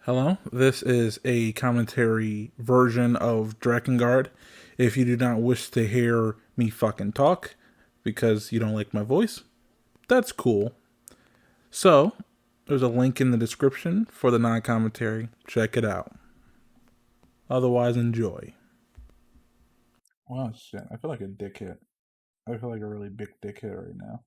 Hello, this is a commentary version of Drakengard. If you do not wish to hear me fucking talk because you don't like my voice, that's cool. So, there's a link in the description for the non commentary. Check it out. Otherwise, enjoy. Wow, shit. I feel like a dickhead. I feel like a really big dickhead right now.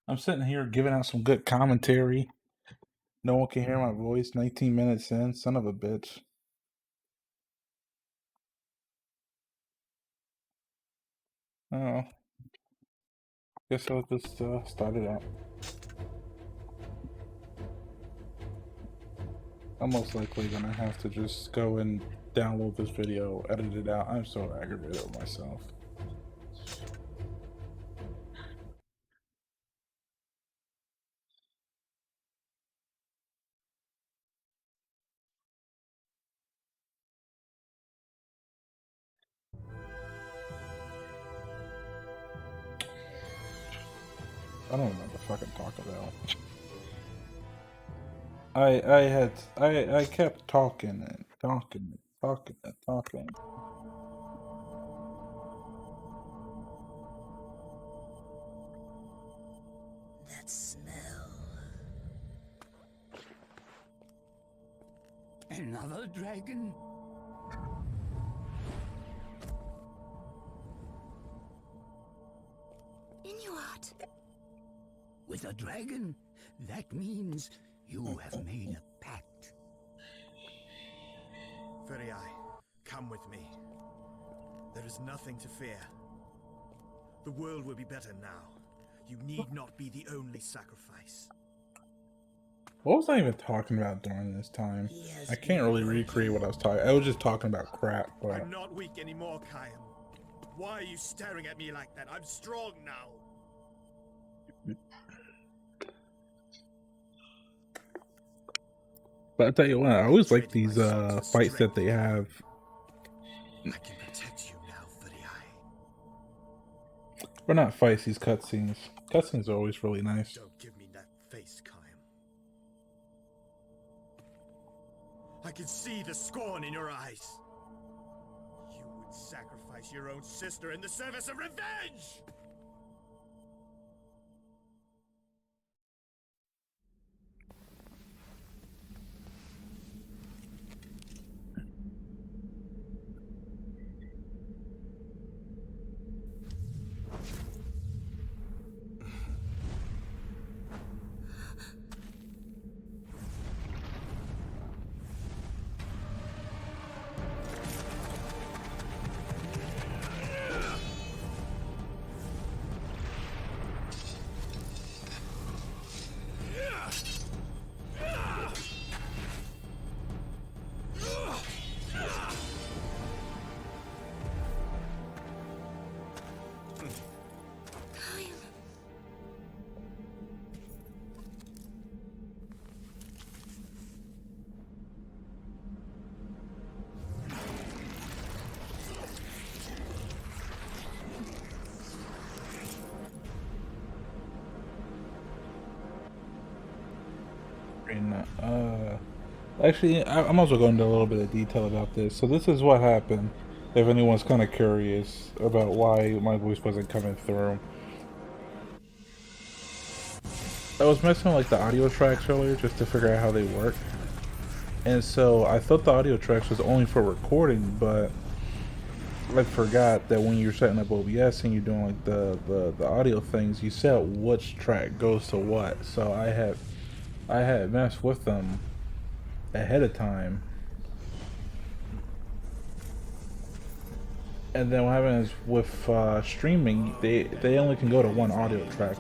I'm sitting here giving out some good commentary. No one can hear my voice 19 minutes in. Son of a bitch. Oh, guess I'll just start it out. I'm most likely gonna have to just go and download this video, edit it out. I'm so aggravated with myself. I don't know what the fuck I'm talking about. I kept talking and talking and talking and talking. That smell. Another dragon? Inuart. With a dragon? That means you have made a pact. Furiae, come with me. There is nothing to fear. The world will be better now. You need not be the only sacrifice. What was I even talking about during this time? I can't really recreate what I was talking. I was just talking about crap. But I'm not weak anymore, Caim. Why are you staring at me like that? I'm strong now. But I tell you what, I always like these fights that they have. I can protect you now, Furiae. Or not fights, these cutscenes. Cutscenes are always really nice. Don't give me that face, Caim. I can see the scorn in your eyes. You would sacrifice your own sister in the service of revenge! Actually, I'm also going into a little bit of detail about this. So this is what happened. If anyone's kind of curious about why my voice wasn't coming through, I was messing with like the audio tracks earlier just to figure out how they work. And so I thought the audio tracks was only for recording, but I forgot that when you're setting up OBS and you're doing like the audio things, you set which track goes to what. So I had messed with them ahead of time. And then what happens is with streaming, they only can go to one audio track.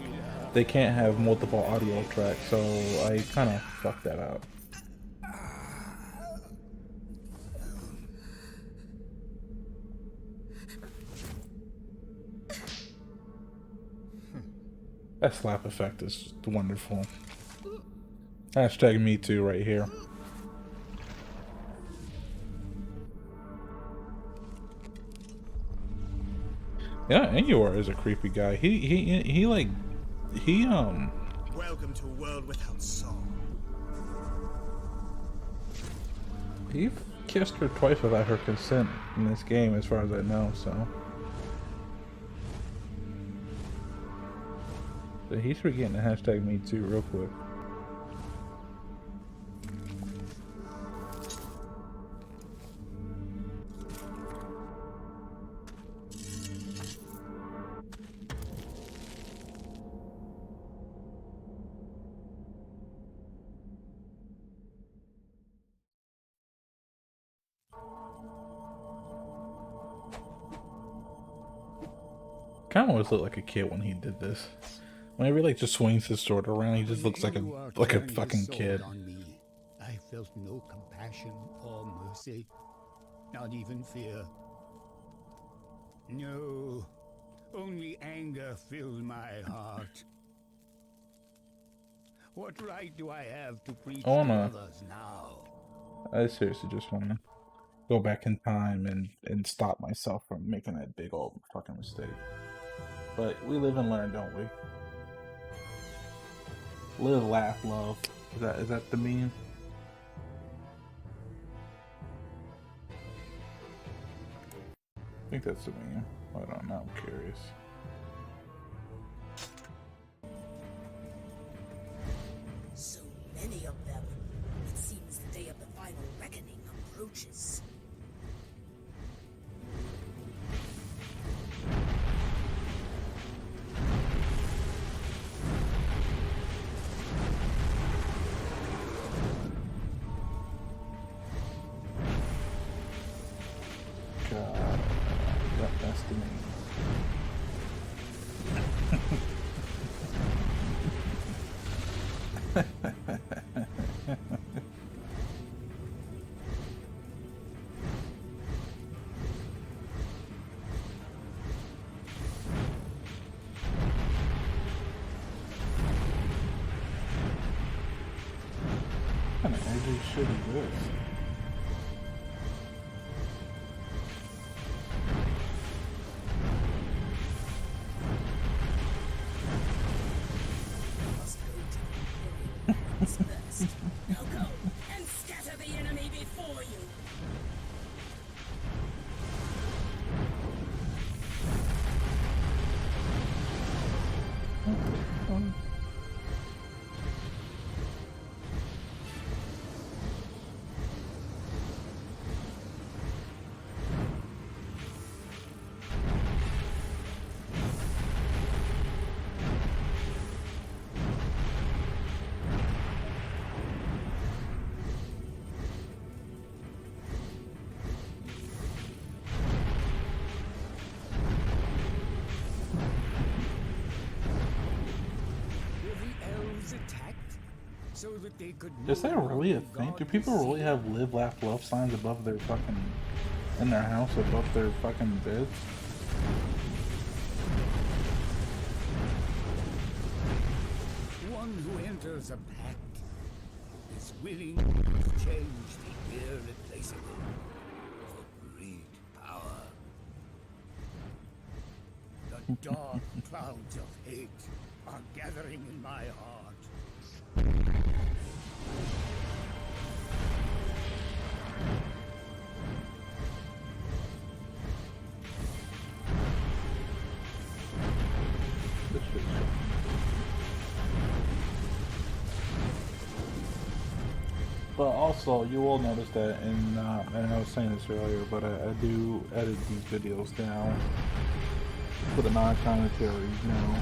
They can't have multiple audio tracks, so I kind of fucked that up. That slap effect is wonderful. Hashtag me too right here. Yeah, Anguar is a creepy guy. He Welcome to a world without song. You've kissed her twice without her consent in this game, as far as I know, so. So he's forgetting to hashtag me too, real quick. Kind of always looked like a kid when he did this. Whenever he like just swings his sword around, he just looks like a fucking kid. On me, I felt no compassion or mercy, not even fear. No, only anger filled my heart. What right do I have to preach to others now? I seriously just want to go back in time and stop myself from making that big old fucking mistake. But we live and learn, don't we? Live, laugh, love. Is that the meme? I think that's the meme. I don't know. I'm curious. So many of them. It seems the day of the final reckoning approaches. God, that's the meme. What kind of energy shit is this? First. Now go and scatter the enemy before you. So that they could Is that really a thing? Do people really have live, laugh, love signs above their fucking, in their house, above their fucking beds? One who enters a pact is willing to change the irreplaceable for great power. The dark clouds of hate are gathering in my heart. But also, you will notice that, and I was saying this earlier, but I do edit these videos down for the non-commentary, you know,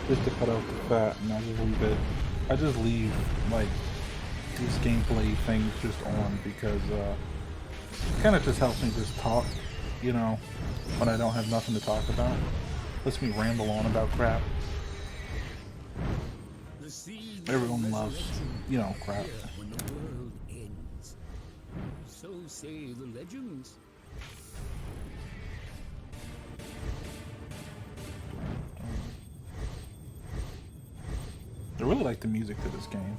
just to cut out the fat, and I just leave, like, these gameplay things just on, because, it kind of just helps me just talk, you know, when I don't have nothing to talk about. Lets me ramble on about crap. Everyone loves, you know, crap. When the world ends, so say the legends. I really like the music to this game.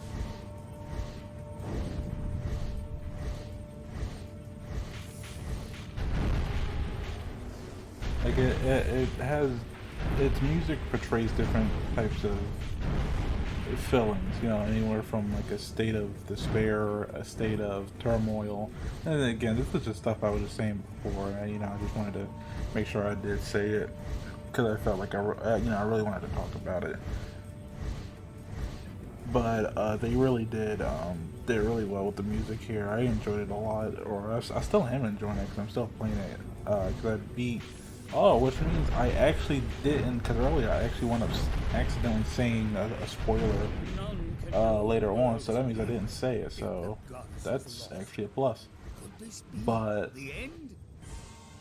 Like it has, its music portrays different types of feelings, you know, anywhere from like a state of despair, a state of turmoil. And then again, this is just stuff I was just saying before. And, you know, I just wanted to make sure I did say it because I felt like you know, I really wanted to talk about it. But they really did really well with the music here. I enjoyed it a lot, or I still am enjoying it because I'm still playing it. Because I beat. Oh, which means I actually didn't. Because earlier I actually wound up accidentally saying a spoiler later on, so that means I didn't say it. So that's actually a plus. But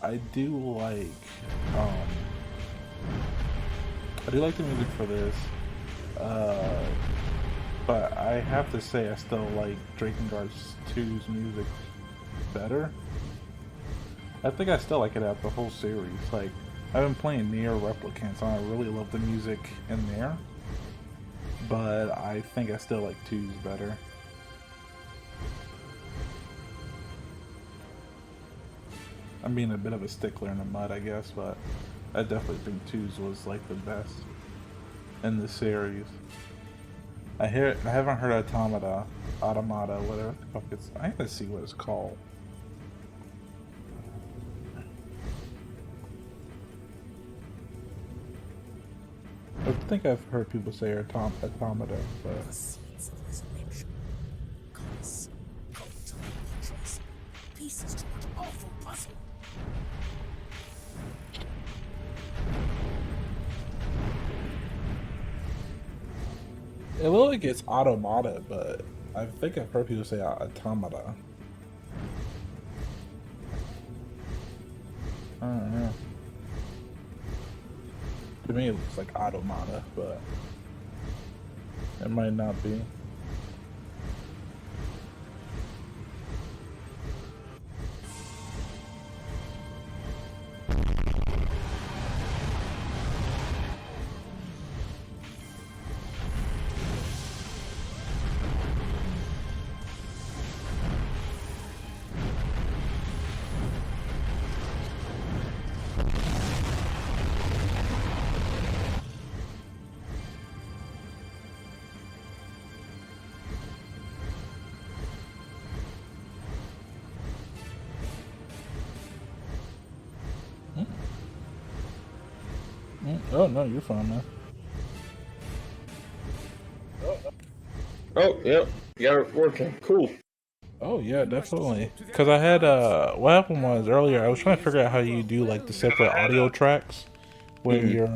I do like the music for this. But I have to say I still like Drakengard 2's music better. I think I still like it out the whole series. Like, I've been playing Nier Replicants and I really love the music in there. But I think I still like 2's better. I'm being a bit of a stickler in the mud, I guess, but I definitely think 2's was like the best in the series. I haven't heard Automata, whatever the fuck it's. I have to see what it's called. I think I've heard people say Automata, but. The seeds of resurrection. Cults, cult creatures, pieces to an awful puzzle. It looks like it's Automata, but I think I've heard people say Automata. I don't know. To me, it looks like Automata, but it might not be. Oh no, you're fine, man. Oh, yep. Got it working. Cool. Oh yeah, definitely. Cause I had what happened was earlier I was trying to figure out how you do like the separate audio tracks when you're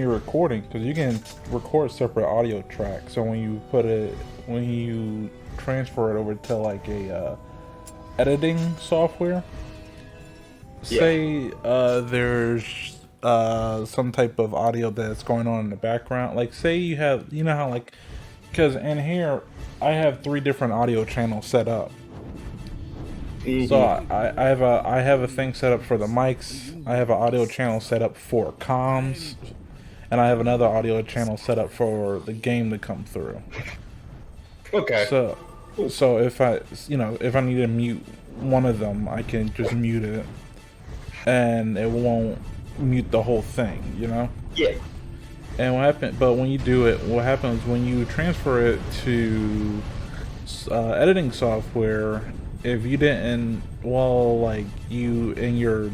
recording, because you can record separate audio tracks. So when you transfer it over to like a editing software, say there's some type of audio that's going on in the background. Like say you have, you know how like, because in here I have 3 different audio channels set up. So I have a thing set up for the mics. I have an audio channel set up for comms, and I have another audio channel set up for the game to come through. Okay. So if I need to mute one of them, I can just mute it, and it won't mute the whole thing, you know? Yeah. And when you do it, what happens when you transfer it to editing software, if you didn't, in your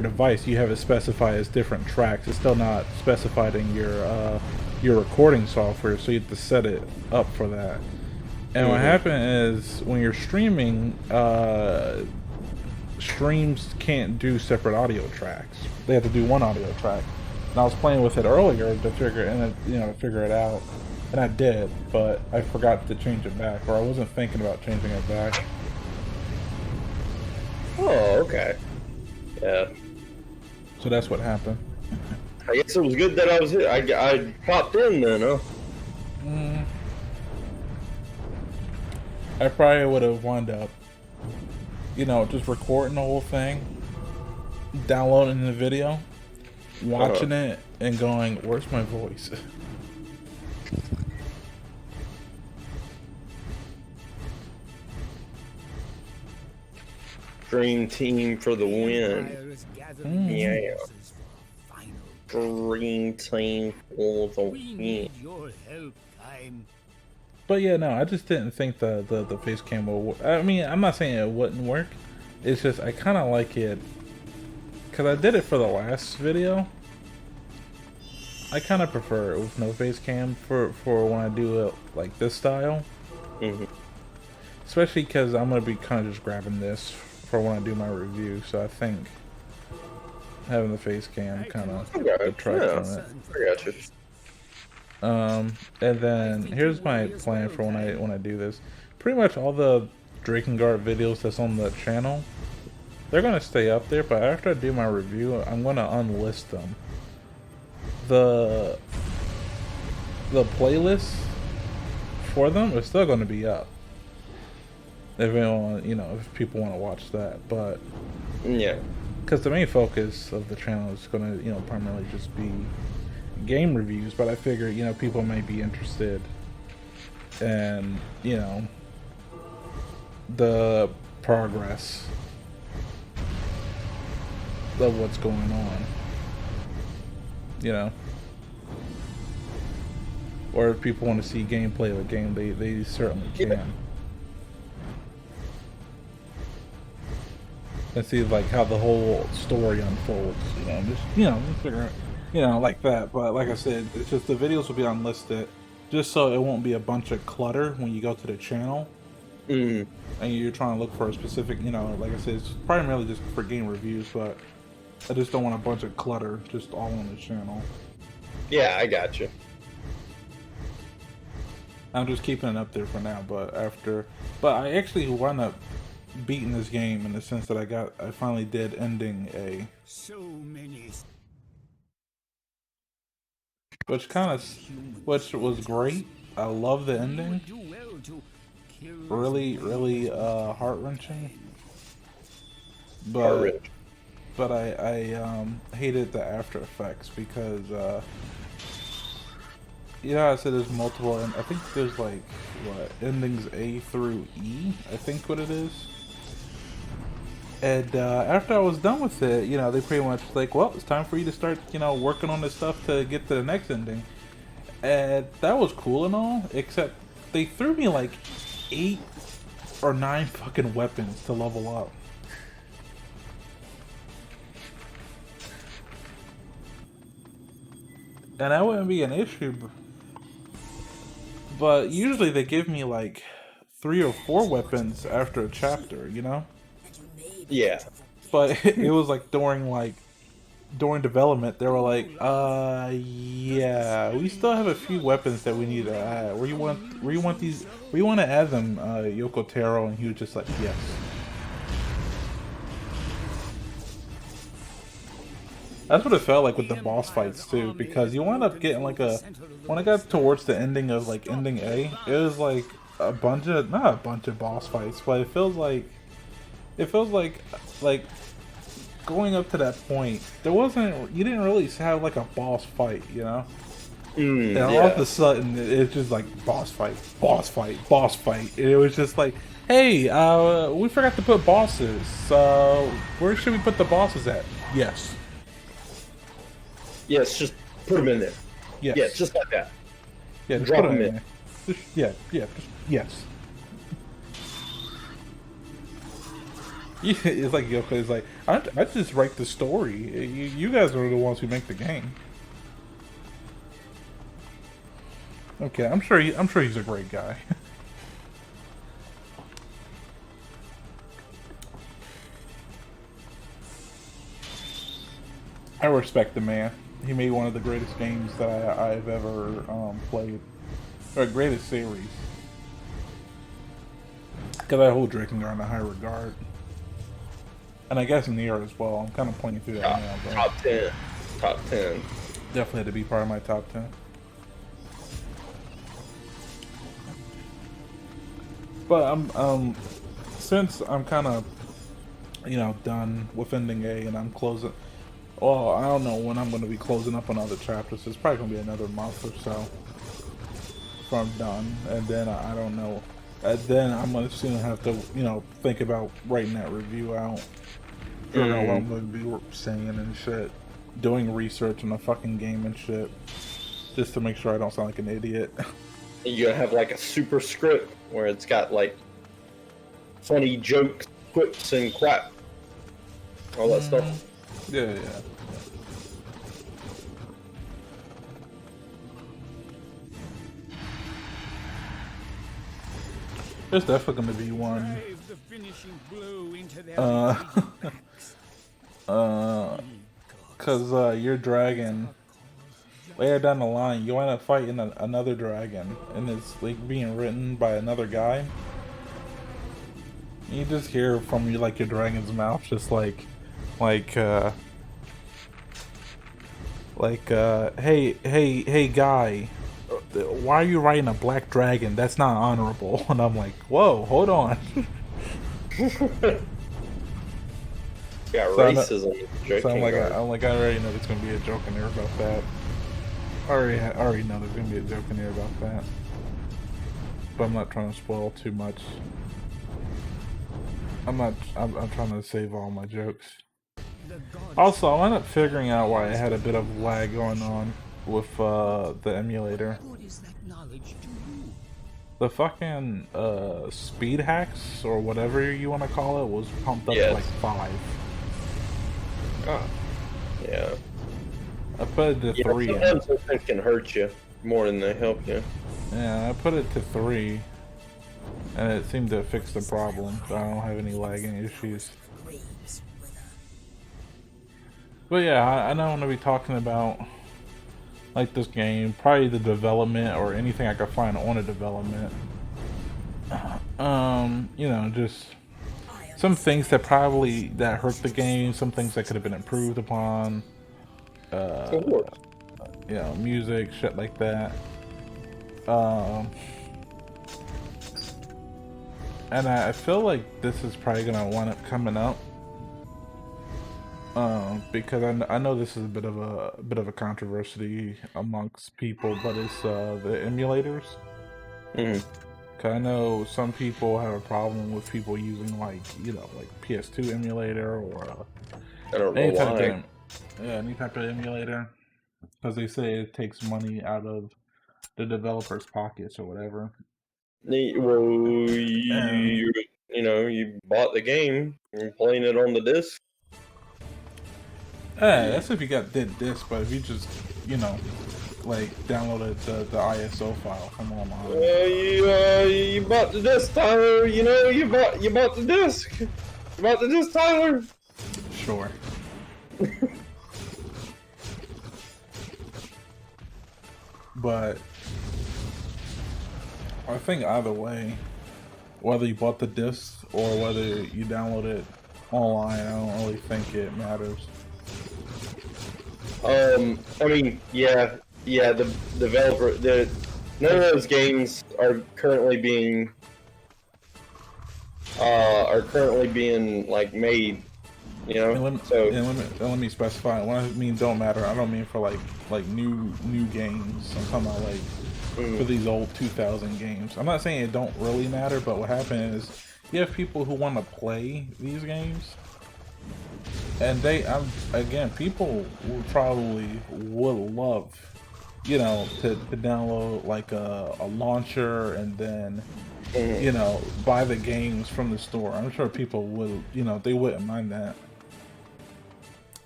device you have it specified as different tracks, it's still not specified in your recording software, so you have to set it up for that. And what happened is when you're streaming, streams can't do separate audio tracks. They have to do one audio track. And I was playing with it earlier to figure it out, and I did, but I forgot to change it back, or I wasn't thinking about changing it back. Oh, okay. Yeah. So that's what happened. I guess it was good that I was here. I popped in then, huh? I probably would have wound up, just recording the whole thing, downloading the video, watching it, and going, where's my voice? Dream team for the win. Yeah. green team for the We win. need your help, Caim. But yeah, no, I just didn't think the face cam will. I mean, I'm not saying it wouldn't work. It's just I kind of like it because I did it for the last video. I kind of prefer it with no face cam for when I do it like this style. Especially because I'm gonna be kind of just grabbing this for when I do my review. So I think having the face cam kind of detracts from it. I got you. And then here's my plan for when I do this. Pretty much all the Drakengard videos that's on the channel, they're gonna stay up there. But after I do my review, I'm gonna unlist them. The playlist for them is still gonna be up. If anyone, if people want to watch that, but Yeah. because the main focus of the channel is gonna, primarily just be game reviews, but I figure, people may be interested in, the progress of what's going on, or if people want to see gameplay of a game, they certainly can. And see like how the whole story unfolds, just figure out, like that. But like I said, it's just the videos will be unlisted, just so it won't be a bunch of clutter when you go to the channel. And you're trying to look for a specific, like I said, it's primarily just for game reviews, but I just don't want a bunch of clutter just all on the channel. Yeah, I got you. I'm just keeping it up there for now, but I actually wound up beating this game in the sense that I finally did ending A. So many. Which was great. I love the ending. Do well to kill Really heart-wrenching. But I hated the after effects because I said there's multiple, and I think there's like endings A through E, I think what it is. And after I was done with it, they pretty much like, well, it's time for you to start, working on this stuff to get to the next ending. And that was cool and all, except they threw me like 8 or 9 fucking weapons to level up. And that wouldn't be an issue, but usually they give me like 3 or 4 weapons after a chapter, Yeah. But it was like during development, they were like, yeah, we still have a few weapons that we need to add. Where you want these? We want to add them, Yoko Taro, and he was just like, yes. That's what it felt like with the boss fights too, because you wound up getting like when I got towards the ending of like ending A, it was like not a bunch of boss fights, but it feels like going up to that point, you didn't really have like a boss fight, and all of a sudden it's just like boss fight. And it was just like, hey, we forgot to put bosses. Where should we put the bosses at? Yes. Yes, just put them in there. Yes. Yeah, just like that. Yeah, just Drop put them them in. Just yes. Yeah, it's like Yoko is like, I just write the story. You guys are the ones who make the game. Okay, I'm sure he's a great guy. I respect the man. He made one of the greatest games that I've ever played, or greatest series. Because I hold Drakengard in a high regard. And I guess Hymir as well. I'm kind of pointing through that now. But Top 10. Top 10. definitely had to be part of my top 10. But since I'm kind of, done with ending A and I'm closing. Well, I don't know when I'm going to be closing up on other chapters. It's probably going to be another month or so before I'm done. And then I don't know. And then I'm going to soon have to, think about writing that review out. Figure out what I'm going to be saying and shit. doing research on the fucking game and shit, just to make sure I don't sound like an idiot. You have like a super script where it's got like funny jokes, quips, and crap, all that stuff. Yeah. There's definitely gonna be one. Drive the finishing blow into their Uh, bleeding backs. Cause your dragon, later down the line, you wind up fighting another dragon, and it's like being written by another guy. You just hear from your dragon's mouth, just hey guy, why are you riding a black dragon? That's not honorable. And I'm like, whoa, hold on. Got So racism. So I'm like, I already know there's gonna be a joke in there about that. I already know there's gonna be a joke in there about that. But I'm not trying to spoil too much. I'm trying to save all my jokes. Also, I ended up figuring out why I had a bit of lag going on with the emulator. What is that knowledge to you? The fucking speed hacks, or whatever you want to call it, was pumped up to Yes. like 5. Oh. Yeah. I put it to 3. Sometimes those things can hurt you more than they help you. Yeah, I put it to 3. And it seemed to fix the problem. So I don't have any lagging issues. Graves wither. But yeah, I know I'm going to be talking about like this game, probably the development or anything I could find on a development. You know, just some things that hurt the game, some things that could have been improved upon. Of course. You know, music, shit like that. And I feel like this is probably gonna wind up coming up. Because I know this is a bit of a controversy amongst people, but it's the emulators. Mhm. Cause I know some people have a problem with people using like PS2 emulator or I don't know any type why. any type of emulator, because they say it takes money out of the developers' pockets or whatever. Well, And you bought the game, you're playing it on the disc. that's if you got dead disc, but if you just like downloaded the ISO file from online. You bought the disc, Tyler. You bought the disc. You bought the disc, Tyler. Sure. But I think either way, whether you bought the disc or whether you download it online, I don't really think it matters. I mean, yeah, the developer, none of those games are currently being like made, And let me specify. When I mean don't matter, I don't mean for like new games. I'm talking about like for these old 2000 games. I'm not saying it don't really matter, but what happened is you have people who want to play these games, and people would love, to download like a launcher and then buy the games from the store. I'm sure people would, they wouldn't mind that.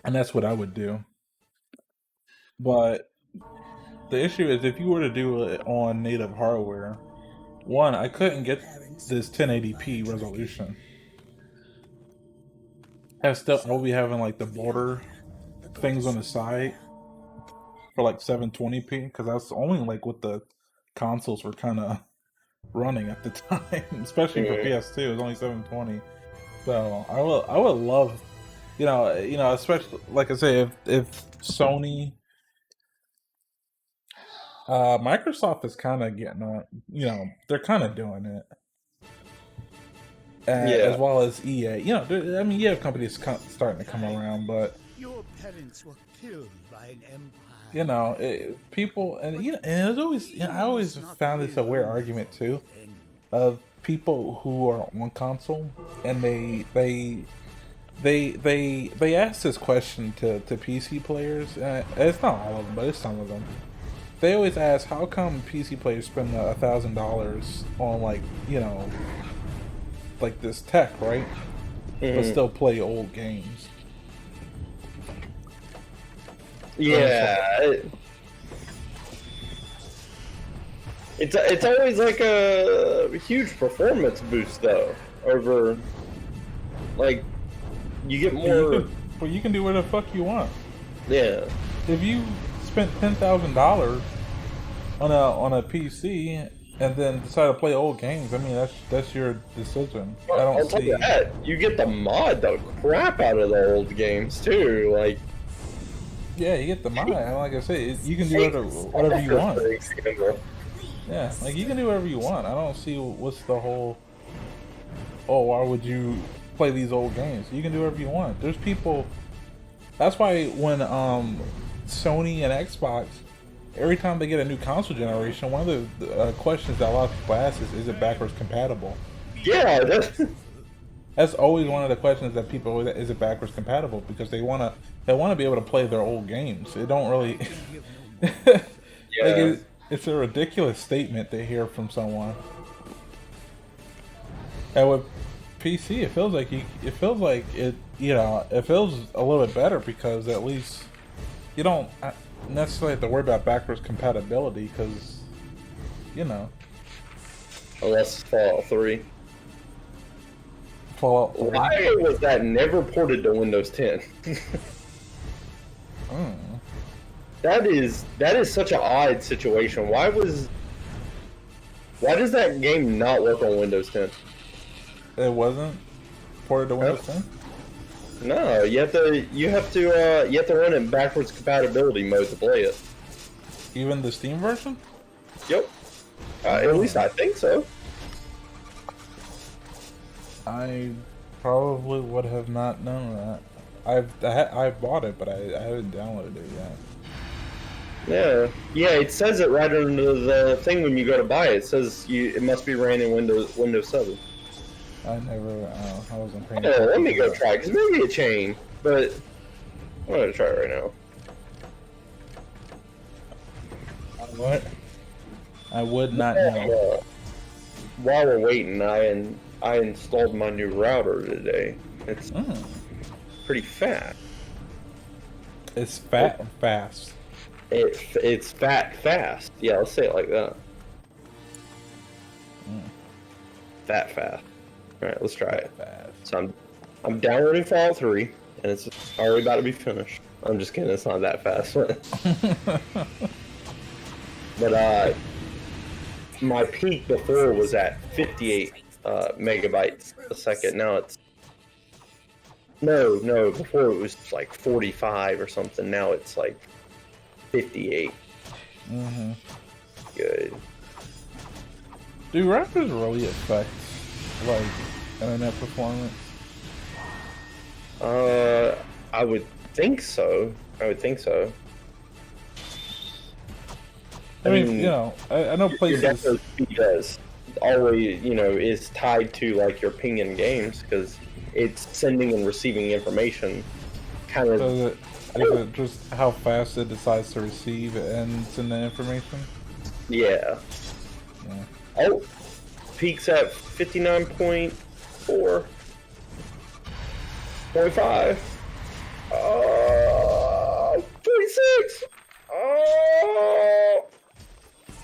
And that's what I would do. But the issue is if you were to do it on native hardware, one, I couldn't get this 1080p resolution. I'll be having like the border things on the side for like 720p, because that's only like what the consoles were kind of running at the time, especially for PS2. It was only 720. So I would love, especially like I say, if Sony, Microsoft is kind of getting on, they're kind of doing it, as well as EA. I mean, you have companies starting to come around, but Your parents were killed by an empire. people, and it's always, I always found this a weird argument too, of people who are on console and they they asked this question to PC players. It's not all of them, but it's some of them. They always ask, how come PC players spend $1,000 on like like this tech, right? But still play old games. Yeah. It's always like a huge performance boost though. Over, like, you get more. You can do whatever the fuck you want. Yeah. If you spent $10,000 on a PC and then decide to play old games, I mean that's your decision. I don't see that. You get to mod the crap out of the old games too, like. Yeah, you get the mod. Like I said, you can do whatever you want. Yeah, like you can do whatever you want. I don't see what's the whole. Oh, why would you play these old games? You can do whatever you want. There's people. That's why when Sony and Xbox, every time they get a new console generation, one of the questions that a lot of people ask is it backwards compatible? Yeah, that's always one of the questions that people always, is it backwards compatible? Because they wanna be able to play their old games. They don't really. Yeah. It's a ridiculous statement to hear from someone. And with PC, it feels like it feels a little bit better because at least you don't necessarily have to worry about backwards compatibility because, Unless Fallout 3. Fallout 3. Why was that never ported to Windows 10? That is such an odd situation. Why does that game not work on Windows 10? It wasn't ported to Windows 10? No, you have to run in backwards compatibility mode to play it. Even the Steam version? Yep. At least I think so. I probably would have not known that. I've bought it, but I haven't downloaded it yet. Yeah, it says it right under the thing when you go to buy it. It says it must be ran in Windows 7. I wasn't paying Oh, attention. let me go try it, because maybe a chain, but I'm going to try it right now. What? I would not know. While we're waiting, I installed my new router today. It's pretty fat. It's fat and fast. It's fat fast. Yeah, let's say it like that. Fat fast. All right, let's try it. So I'm downloading Fallout 3, and it's already about to be finished. I'm just kidding. It's not that fast. But my peak before was at 58 megabytes a second. Now it's no. Before it was like 45 or something. Now it's like 58. Good. Do rappers really affect like internet performance? I would think so. I mean, I know places. Your download speed does always, is tied to like your ping in games because it's sending and receiving information. Kind of. Is it just how fast it decides to receive and send the information? Yeah. Oh, peaks at 59.4. 0.5. 46. Oh.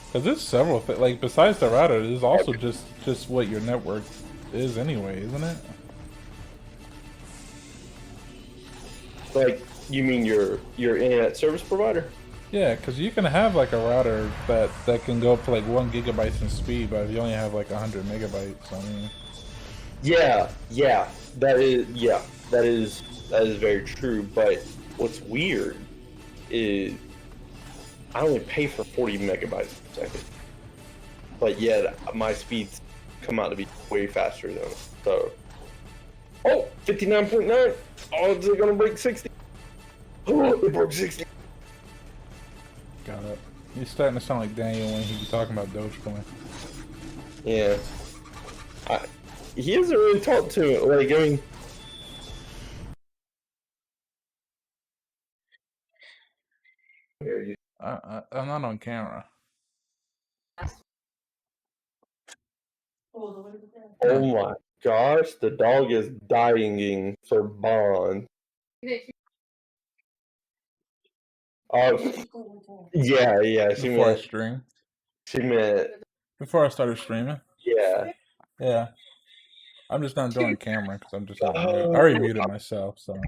Because there's several things. Like besides the router, there's also just what your network is anyway, isn't it? Like, you mean your internet service provider? Yeah, because you can have like a router that can go up to like 1 gigabyte in speed, but if you only have like 100 megabytes, I mean. Yeah, that is very true. But what's weird is I only pay for 40 megabytes per second, but yet my speeds come out to be way faster than it. So, 59.9. Oh, is it gonna break 60? Oh, it broke 60. Got it. He's starting to sound like Daniel when he was talking about Dogecoin. Yeah. He hasn't really talked to it. Like, I mean, I'm not on camera. Oh my gosh, the dog is dying for Bond. Yeah, Before I stream. she meant, Before I started streaming. yeah. Yeah. I'm just not doing camera because I'm just already muted. I Oh, already muted myself, so.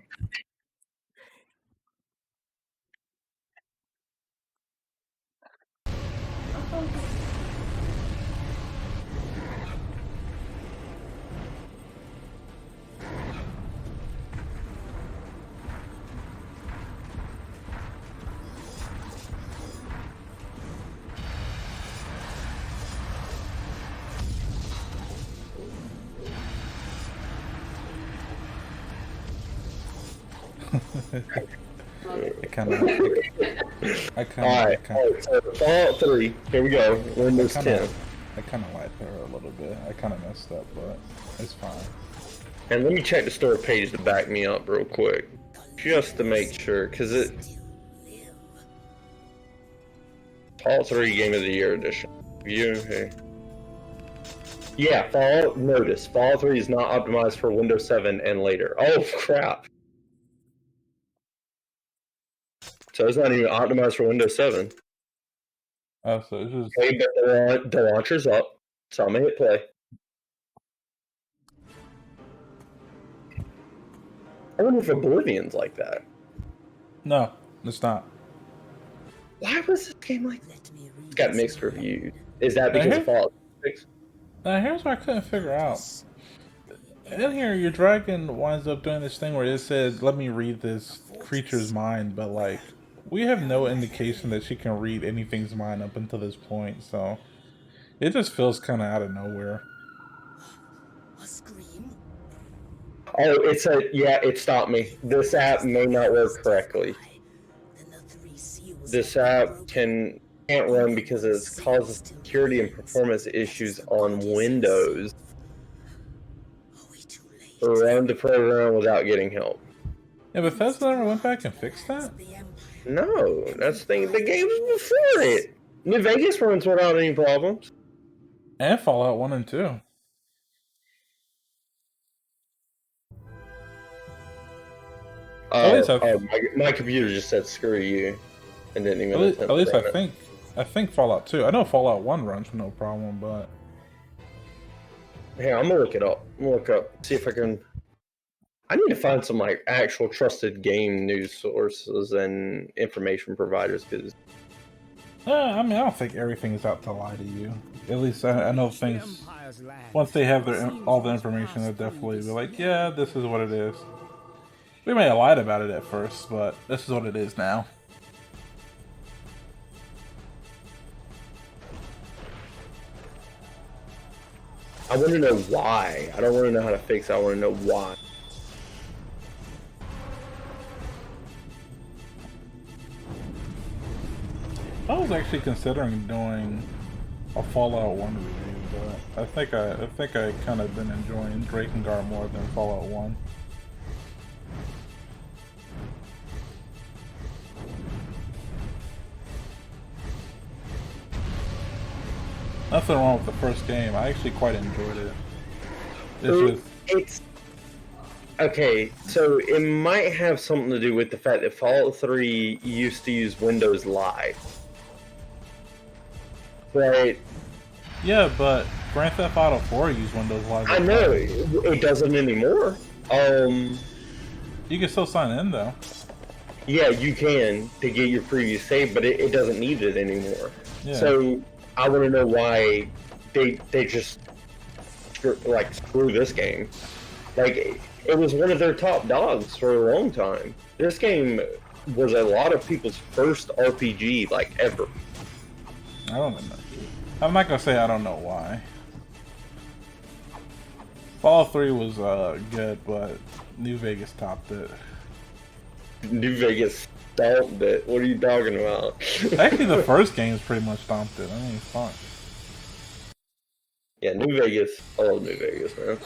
Alright, so Fallout 3, here we go, Windows 10. I kind of lied to her a little bit. I kind of messed up, but it's fine. And let me check the store page to back me up real quick. Just to make sure, because it... Fallout 3 Game of the Year edition. View, okay. Yeah, Fallout, notice, Fallout 3 is not optimized for Windows 7 and later. Oh, crap. So it's not even optimized for Windows 7. Oh, so it's just... Okay, but the launcher's up, so I'm gonna hit play. I wonder if Oblivion's like that. No, it's not. Why was this game like that? It's got mixed reviews. Is that because of Fallout 6? Here's what I couldn't figure out. In here, your dragon winds up doing this thing where it says, let me read this creature's mind, but like, we have no indication that she can read anything's mind up until this point, so it just feels kind of out of nowhere. A scream? Oh, it stopped me. This app may not work correctly. This app can't run because it causes security and performance issues on Windows. Run the program without getting help. Yeah, but Bethesda never went back and fixed that? No, that's the thing. The game was before it. New Vegas runs without any problems. And Fallout 1 and 2. My computer just said screw you, and didn't even. At least I think Fallout 2. I know Fallout 1 runs no problem, but here, I'm gonna look it up. I'm gonna look up, see if I can. I need to find some like actual trusted game news sources and information providers because. I mean, I don't think everything is out to lie to you. At least I know things. Once they have all the information, they'll definitely be like, yeah, this is what it is. We may have lied about it at first, but this is what it is now. I want to know why. I don't want to know how to fix it. I want to know why. I was actually considering doing a Fallout 1 review, but I think I kind of been enjoying Drakengard more than Fallout 1. Nothing wrong with the first game. I actually quite enjoyed it. It's okay. So it might have something to do with the fact that Fallout 3 used to use Windows Live, right? Yeah, but Grand Theft Auto 4 used Windows Live. I know it doesn't anymore. You can still sign in though. Yeah, you can to get your previous save, but it doesn't need it anymore. Yeah. So I want to know why they just screw this game. Like it was one of their top dogs for a long time. This game was a lot of people's first RPG like ever. I don't know. I'm not gonna say I don't know why. Fallout 3 was good, but New Vegas topped it. New Vegas stomped it. What are you talking about? Actually, the first game's pretty much stomped it. I mean, it's fun. Yeah, New Vegas. I love New Vegas, man.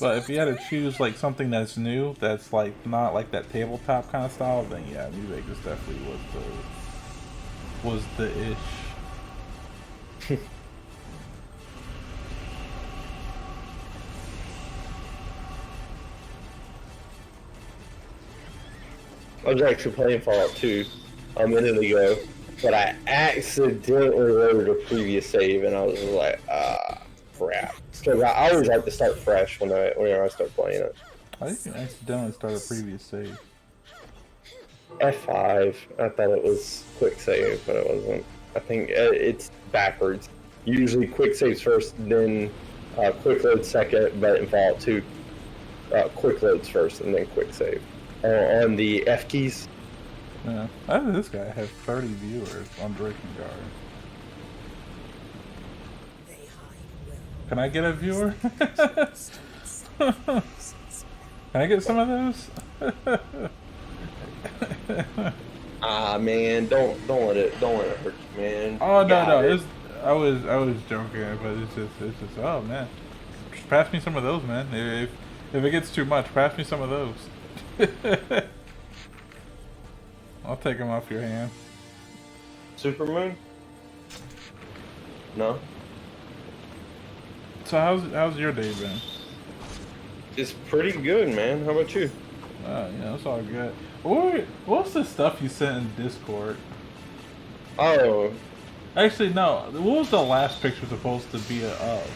But if you had to choose like something that's new, that's like not like that tabletop kind of style, then yeah, New Vegas definitely was was the ish. I was actually playing Fallout 2 a minute ago, but I accidentally loaded a previous save, and I was just like, crap. Because I always like to start fresh whenever I start playing it. I think you accidentally started a previous save. F5. I thought it was quick save, but it wasn't. I think it's backwards. Usually quick saves first, then quick load second, but in Fallout 2, quick loads first and then quick save. On the F keys. Yeah. I think this guy has 30 viewers on Drakengard. Can I get a viewer? Can I get some of those? Man, don't let it hurt you, man. Oh no, I was joking, but it's just oh man, just pass me some of those, man. If it gets too much, pass me some of those. I'll take them off your hand. Supermoon? No. So how's your day been? It's pretty good, man. How about you? Yeah, it's all good. What's the stuff you sent in Discord? Oh. Actually, no. What was the last picture supposed to be of?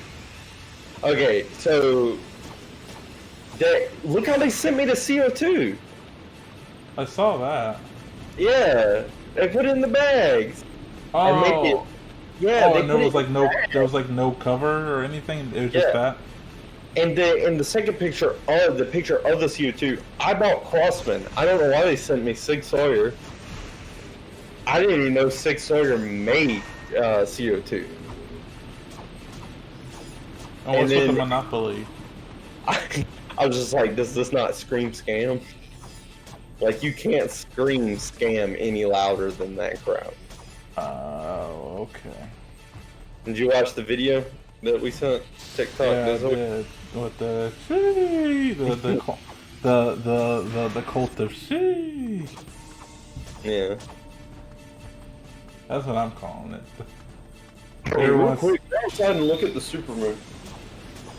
Okay, so look how they sent me the CO2. I saw that. Yeah, they put it in the bags. Oh. And make it, yeah. Oh, and there was like no cover or anything. It was just that. And in the second picture of the CO2, I bought Crossman. I don't know why they sent me Sig Sawyer. I didn't even know Sig Sawyer made CO2. Oh, what's with the monopoly? I was just like, does this not scream scam? Like, you can't scream scam any louder than that crowd. Oh, okay. Did you watch the video that we sent TikTok? Yeah, I did. With the the cult of she. Yeah. That's what I'm calling it. Hey, real quick, go outside and look at the supermoon.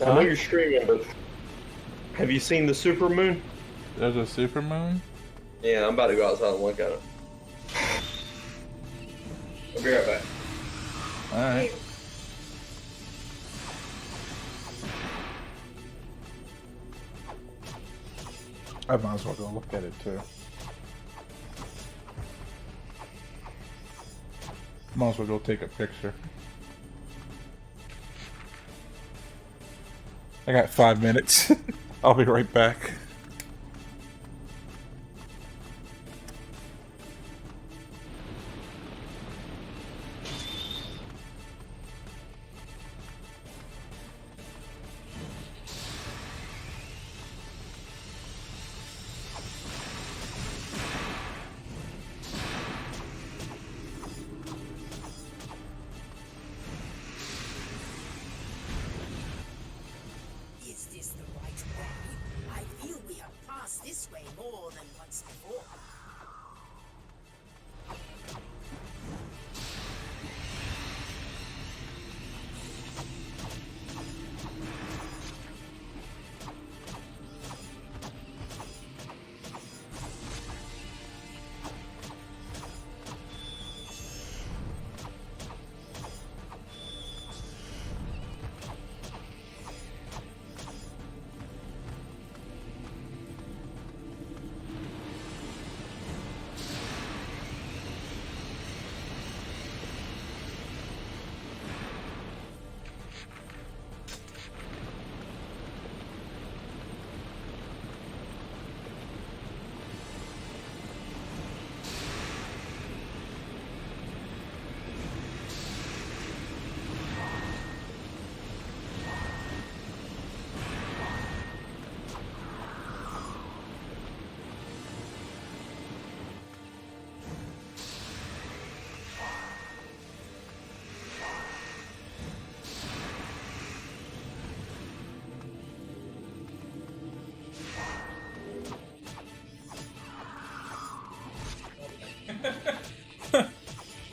I know you're streaming, but have you seen the supermoon? There's a supermoon? Yeah, I'm about to go outside and look at it. I'll be right back. Alright. I might as well go look at it too. Might as well go take a picture. I got 5 minutes. I'll be right back. Is this the right way? I feel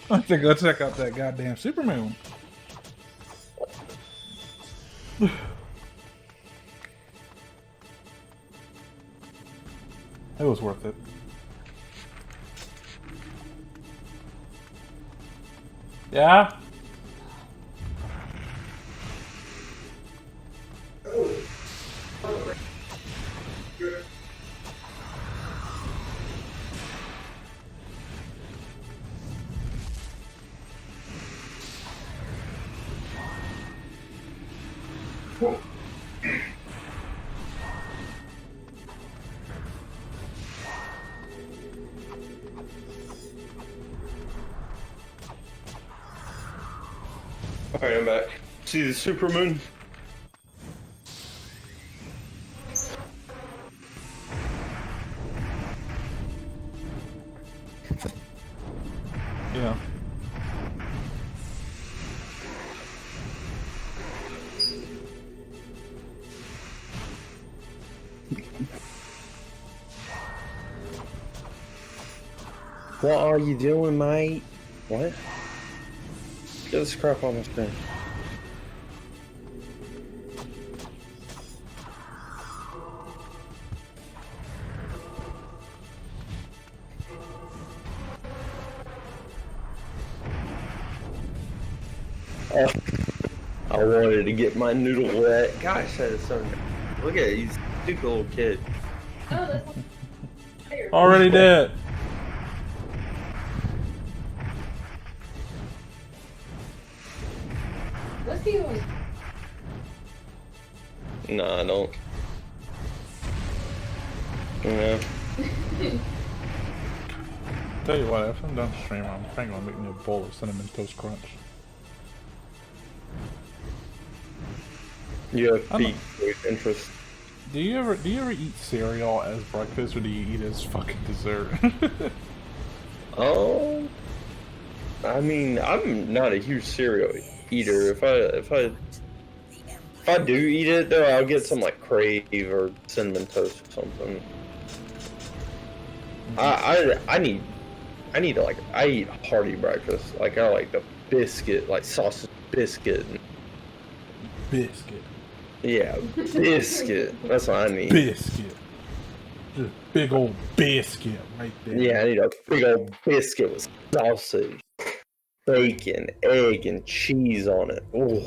I have to go check out that goddamn supermoon. It was worth it. Yeah? Alright, I'm back. See the supermoon? Yeah. What are you doing, mate? What? Get this crap on the screen. Oh, I wanted to get my noodle wet. Gosh, that is so. Look at it, he's a stupid little kid. Already did. Let's see who. Nah, I don't. Yeah. Tell you what, if I'm done streaming, I'm probably gonna make me a bowl of cinnamon toast crunch. You have peak interest. Do you ever eat cereal as breakfast, or do you eat it as fucking dessert? Oh, I mean, I'm not a huge cereal eater. If I do eat it though, I'll get some like Crave or cinnamon toast or something. I need like I eat hearty breakfast. Like I like the biscuit, like sausage biscuit. Biscuit. Yeah, biscuit. That's what I need. Biscuit. Just big old biscuit right there. Yeah, I need a big old biscuit with sausage, bacon, egg, and cheese on it. Ooh.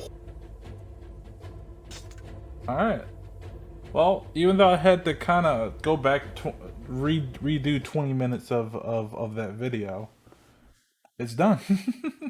Alright. Well, even though I had to kind of go back, redo 20 minutes of that video, it's done.